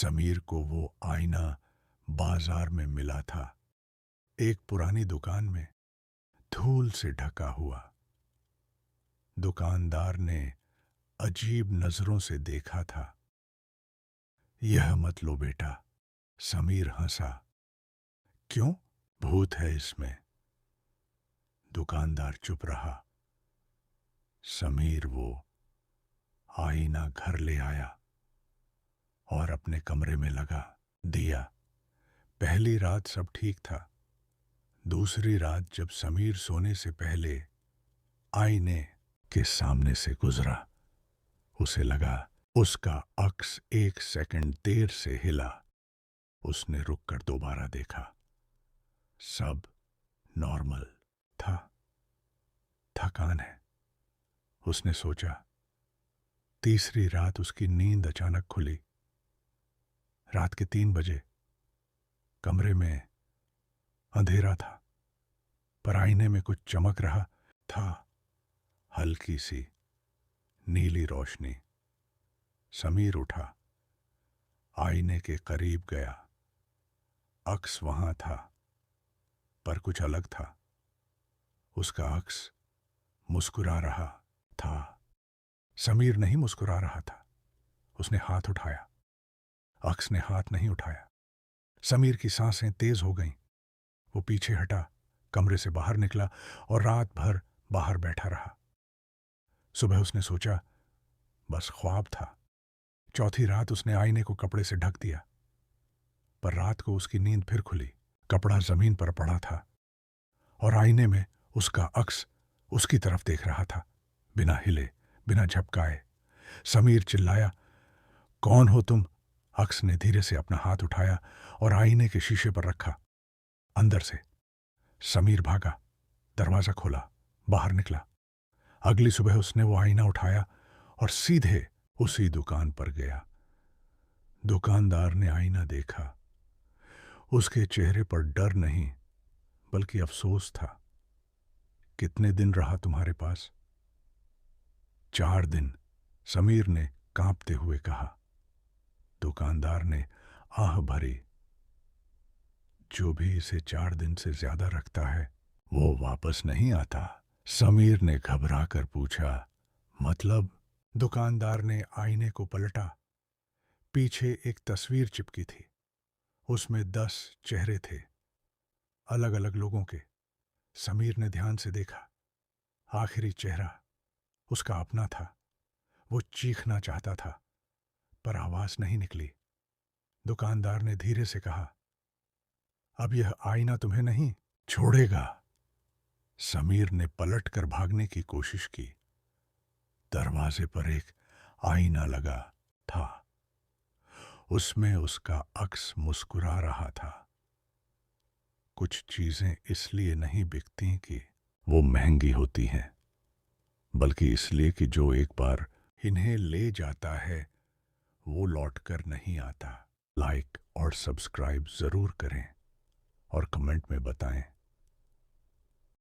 समीर को वो आईना बाजार में मिला था, एक पुरानी दुकान में, धूल से ढका हुआ। दुकानदार ने अजीब नजरों से देखा था। यह मत लो बेटा, समीर हंसा। क्यों? भूत है इसमें। दुकानदार चुप रहा। समीर वो आईना घर ले आया और अपने कमरे में लगा दिया। पहली रात सब ठीक था। दूसरी रात जब समीर सोने से पहले आईने के सामने से गुजरा, उसे लगा उसका अक्स 1 सेकंड देर से हिला। उसने रुककर दोबारा देखा। सब नॉर्मल था। थकान है, उसने सोचा। तीसरी रात उसकी नींद अचानक खुली। रात के 3 बजे। कमरे में अंधेरा था, पर आईने में कुछ चमक रहा था, हल्की सी नीली रोशनी। समीर उठा, आईने के करीब गया। अक्स वहां था, पर कुछ अलग था। उसका अक्स मुस्कुरा रहा था। समीर नहीं मुस्कुरा रहा था। उसने हाथ उठाया। अक्स ने हाथ नहीं उठाया। समीर की सांसें तेज हो गईं। वो पीछे हटा, कमरे से बाहर निकला और रात भर बाहर बैठा रहा। सुबह उसने सोचा, बस ख्वाब था। चौथी रात उसने आईने को कपड़े से ढक दिया, पर रात को उसकी नींद फिर खुली। कपड़ा जमीन पर पड़ा था और आईने में उसका अक्स उसकी तरफ देख रहा था, बिना हिले, बिना झपकाए। समीर चिल्लाया, कौन हो तुम? अक्स ने धीरे से अपना हाथ उठाया और आईने के शीशे पर रखा। अंदर से समीर भागा, दरवाजा खोला, बाहर निकला। अगली सुबह उसने वो आईना उठाया और सीधे उसी दुकान पर गया। दुकानदार ने आईना देखा। उसके चेहरे पर डर नहीं, बल्कि अफसोस था। कितने दिन रहा तुम्हारे पास? 4 दिन, समीर ने कांपते हुए कहा। दुकानदार ने आह भरी। जो भी इसे 4 दिन से ज्यादा रखता है, वो वापस नहीं आता। समीर ने घबरा कर पूछा, मतलब? दुकानदार ने आईने को पलटा। पीछे एक तस्वीर चिपकी थी। उसमें 10 चेहरे थे, अलग अलग लोगों के। समीर ने ध्यान से देखा। आखिरी चेहरा उसका अपना था। वो चीखना चाहता था, पर आवाज नहीं निकली। दुकानदार ने धीरे से कहा, अब यह आईना तुम्हें नहीं छोड़ेगा। समीर ने पलट कर भागने की कोशिश की। दरवाजे पर एक आईना लगा था। उसमें उसका अक्स मुस्कुरा रहा था। कुछ चीजें इसलिए नहीं बिकती कि वो महंगी होती हैं, बल्कि इसलिए कि जो एक बार इन्हें ले जाता है, वो लौटकर नहीं आता। लाइक और सब्सक्राइब जरूर करें और कमेंट में बताएं